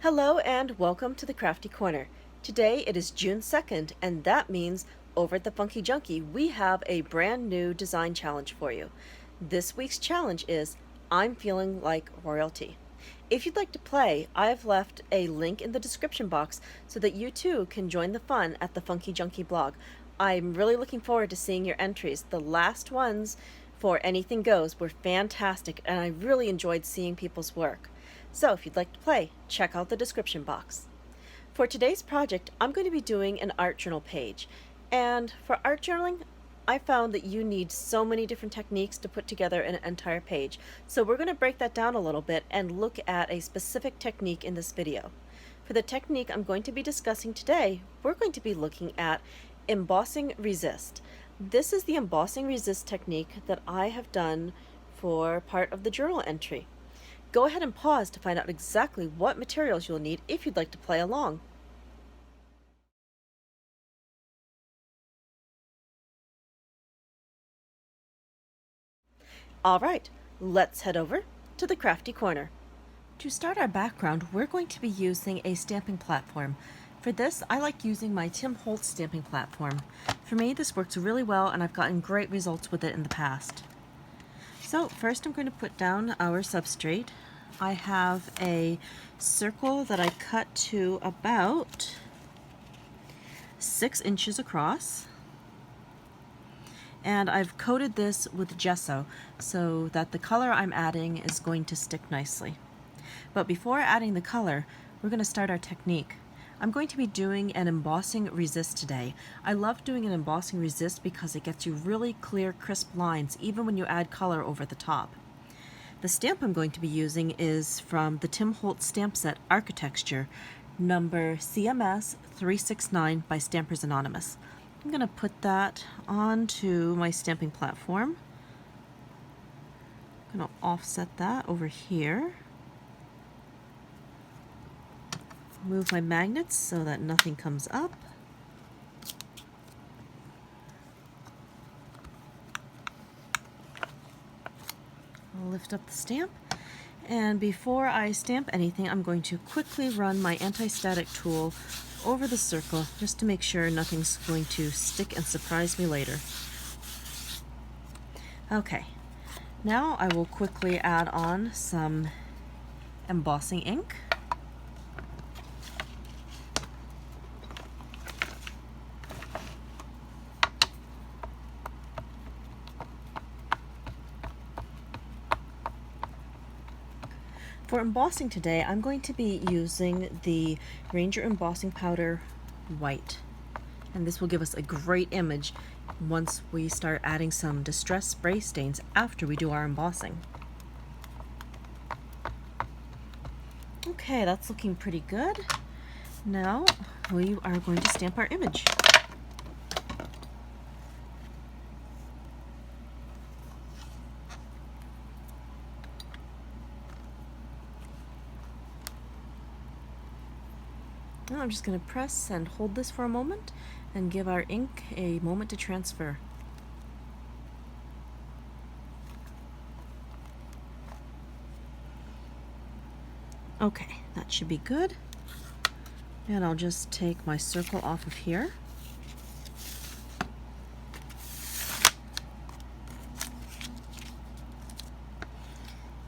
Hello and welcome to the Crafty Corner. Today it is June 2nd, and that means over at the Funkie Junkie we have a brand new design challenge for you. This week's challenge is I'm Feeling Like Royalty. If you'd like to play, I've left a link in the description box so that you too can join the fun at the Funkie Junkie blog. I'm really looking forward to seeing your entries. The last ones for Anything Goes were fantastic, and I really enjoyed seeing people's work. So if you'd like to play, check out the description box. For today's project, I'm going to be doing an art journal page. And for art journaling, I found that you need so many different techniques to put together an entire page. So we're going to break that down a little bit and look at a specific technique in this video. For the technique I'm going to be discussing today, we're going to be looking at Embossing Resist. This is the Embossing Resist technique that I have done for part of the journal entry. Go ahead and pause to find out exactly what materials you'll need if you'd like to play along. Alright, let's head over to the Crafty Corner. To start our background, we're going to be using a stamping platform. For this, I like using my Holtz stamping platform. For me, this works really well and I've gotten great results with it in the past. So first I'm going to put down our substrate. I have a circle that I cut to about 6 inches across, and I've coated this with gesso so that the color I'm adding is going to stick nicely. But before adding the color, we're going to start our technique. I'm going to be doing an embossing resist today. I love doing an embossing resist because it gets you really clear, crisp lines even when you add color over the top. The stamp I'm going to be using is from the Holtz stamp set Architecture, number CMS 369 by Stampers Anonymous. I'm going to put that onto my stamping platform. I'm going to offset that over here. Move my magnets so that nothing comes up. I'll lift up the stamp, and before I stamp anything, I'm going to quickly run my anti-static tool over the circle just to make sure nothing's going to stick and surprise me later. Okay, now I will quickly add on some embossing ink. For embossing today, I'm going to be using the Ranger Embossing Powder White. And this will give us a great image once we start adding some distress spray stains after we do our embossing. Okay, that's looking pretty good. Now we are going to stamp our image. Now I'm just going to press and hold this for a moment and give our ink a moment to transfer. Okay, that should be good. And I'll just take my circle off of here.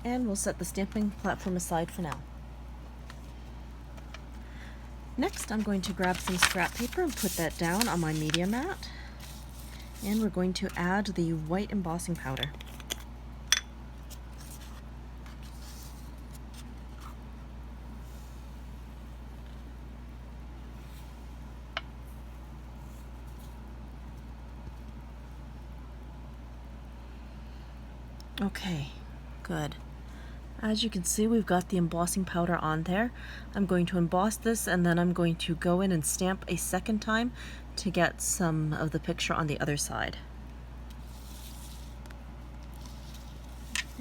And we'll set the stamping platform aside for now. Next, I'm going to grab some scrap paper and put that down on my media mat. And we're going to add the white embossing powder. Okay, good. As you can see, we've got the embossing powder on there. I'm going to emboss this and then I'm going to go in and stamp a second time to get some of the picture on the other side.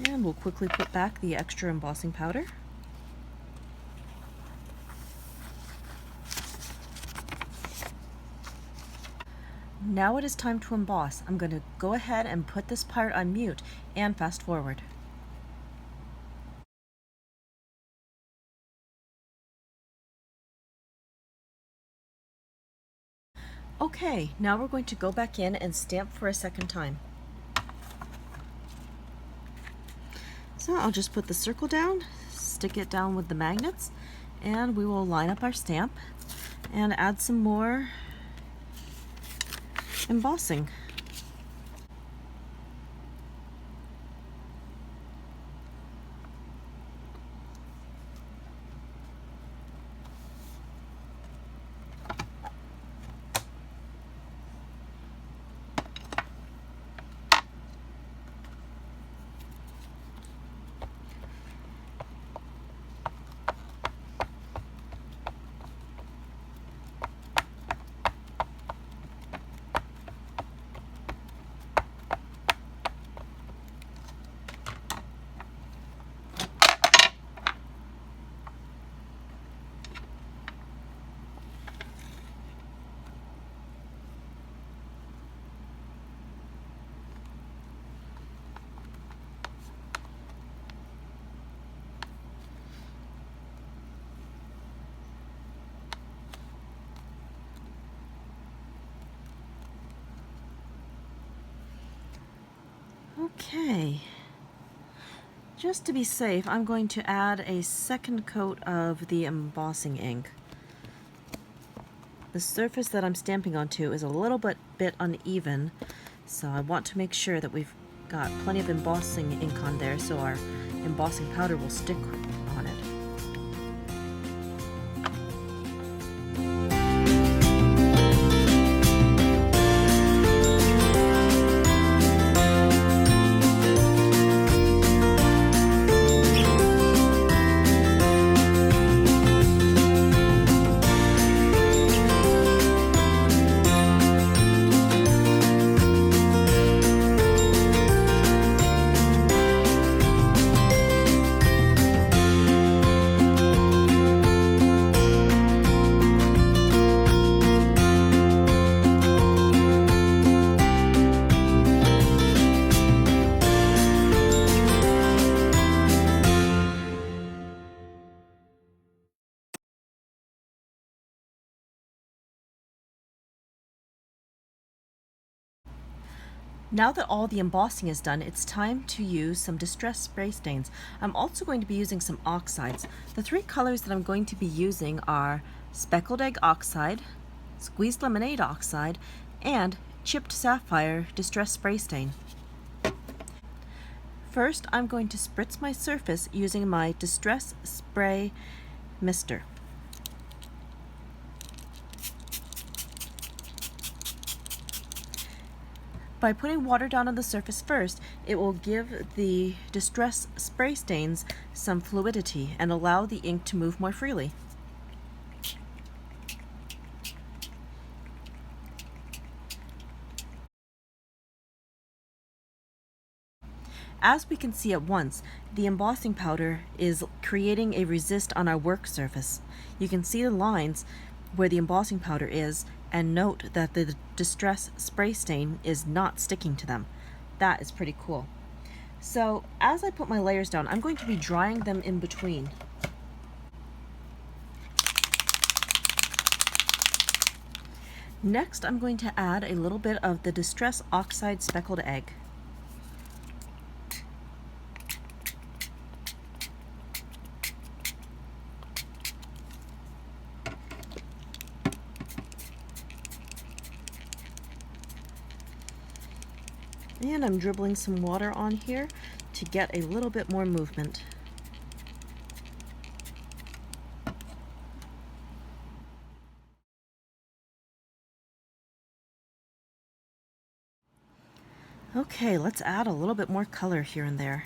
And we'll quickly put back the extra embossing powder. Now it is time to emboss. I'm going to go ahead and put this part on mute and fast forward. Okay, now we're going to go back in and stamp for a second time. So I'll just put the circle down, stick it down with the magnets, and we will line up our stamp and add some more embossing. Okay, just to be safe, I'm going to add a second coat of the embossing ink. The surface that I'm stamping onto is a little bit uneven, so I want to make sure that we've got plenty of embossing ink on there so our embossing powder will stick on it. Now that all the embossing is done, it's time to use some distress spray stains. I'm also going to be using some oxides. The three colors that I'm going to be using are Speckled Egg Oxide, Squeezed Lemonade Oxide, and Chipped Sapphire Distress Spray Stain. First, I'm going to spritz my surface using my Distress Spray Mister. By putting water down on the surface first, it will give the distress spray stains some fluidity and allow the ink to move more freely. As we can see at once, the embossing powder is creating a resist on our work surface. You can see the lines where the embossing powder is, and note that the distress spray stain is not sticking to them. That is pretty cool. So as I put my layers down, I'm going to be drying them in between. Next, I'm going to add a little bit of the Distress Oxide Speckled Egg. And I'm dribbling some water on here to get a little bit more movement. Okay, let's add a little bit more color here and there.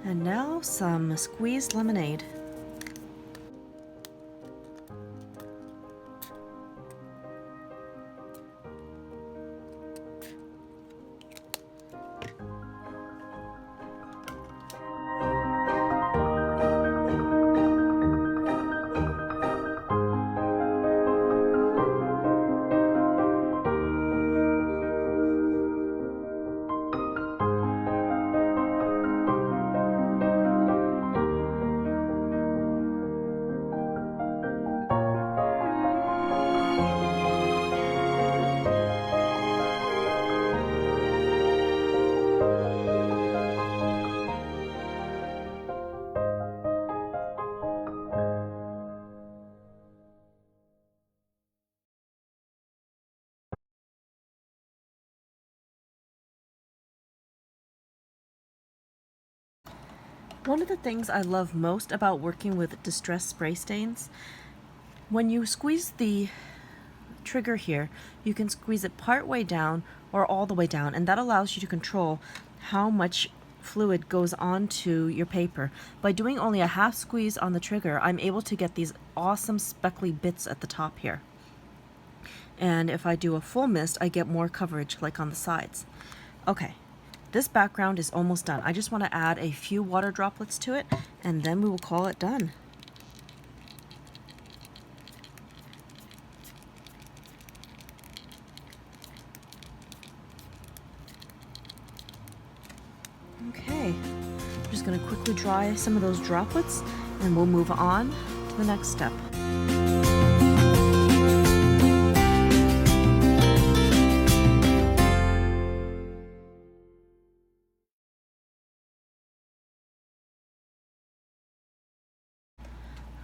And now some squeezed lemonade. One of the things I love most about working with distress spray stains, when you squeeze the trigger here, you can squeeze it part way down or all the way down, and that allows you to control how much fluid goes onto your paper. By doing only a half squeeze on the trigger, I'm able to get these awesome speckly bits at the top here. And if I do a full mist, I get more coverage like on the sides. Okay, this background is almost done. I just want to add a few water droplets to it, and then we will call it done. Okay, I'm just going to quickly dry some of those droplets and we'll move on to the next step.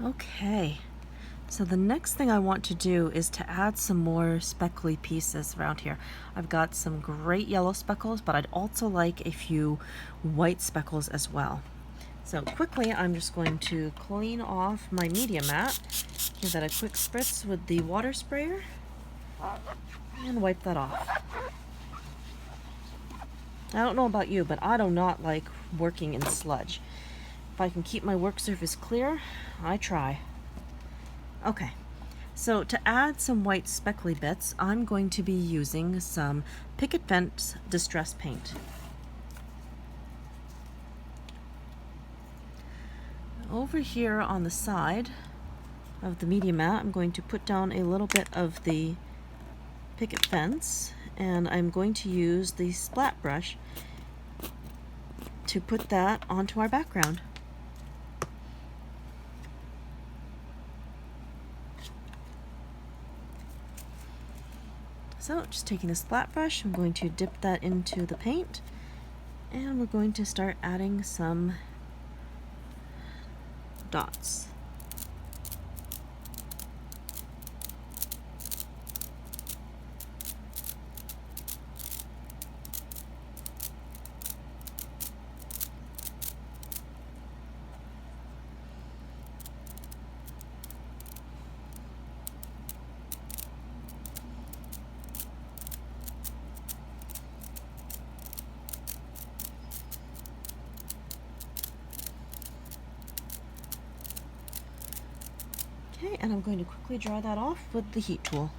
Okay, so the next thing I want to do is to add some more speckly pieces around here. I've got some great yellow speckles, but I'd also like a few white speckles as well. So quickly, I'm just going to clean off my media mat, give that a quick spritz with the water sprayer, and wipe that off. I don't know about you, but I do not like working in sludge. If I can keep my work surface clear, I try. Okay, so to add some white speckly bits, I'm going to be using some Picket Fence Distress Paint. Over here on the side of the media mat, I'm going to put down a little bit of the picket fence, and I'm going to use the splat brush to put that onto our background. So just taking the splat brush, I'm going to dip that into the paint, and we're going to start adding some dots. Okay, and I'm going to quickly dry that off with the heat tool.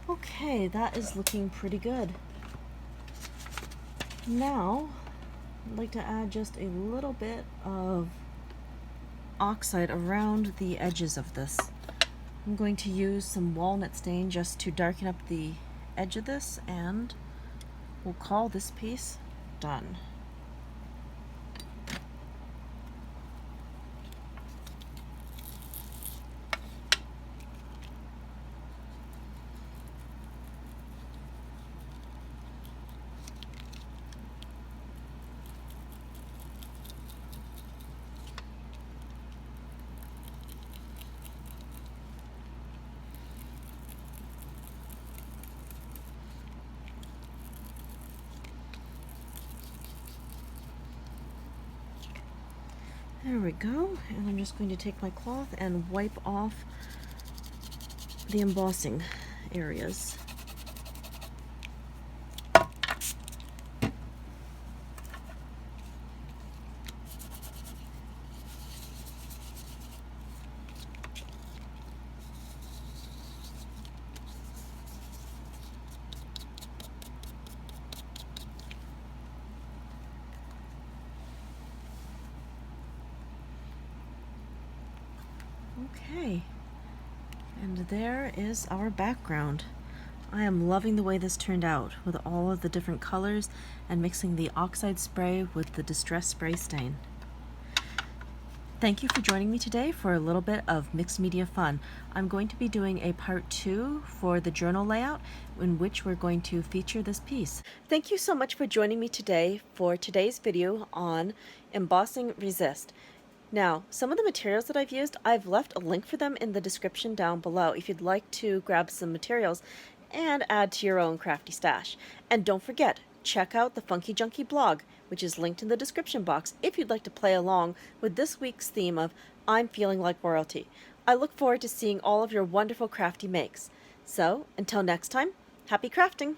Okay, that is looking pretty good. Now, I'd like to add just a little bit of Oxide around the edges of this. I'm going to use some walnut stain just to darken up the edge of this, and we'll call this piece done. There we go, and I'm just going to take my cloth and wipe off the embossing areas. Okay, and there is our background. I am loving the way this turned out with all of the different colors and mixing the Oxide spray with the Distress spray stain. Thank you for joining me today for a little bit of mixed media fun. I'm going to be doing a part 2 for the journal layout in which we're going to feature this piece. Thank you so much for joining me today for today's video on Embossing Resist. Now, some of the materials that I've used, I've left a link for them in the description down below if you'd like to grab some materials and add to your own crafty stash. And don't forget, check out the Funkie Junkie blog, which is linked in the description box if you'd like to play along with this week's theme of I'm Feeling Like Royalty. I look forward to seeing all of your wonderful crafty makes. So, until next time, happy crafting!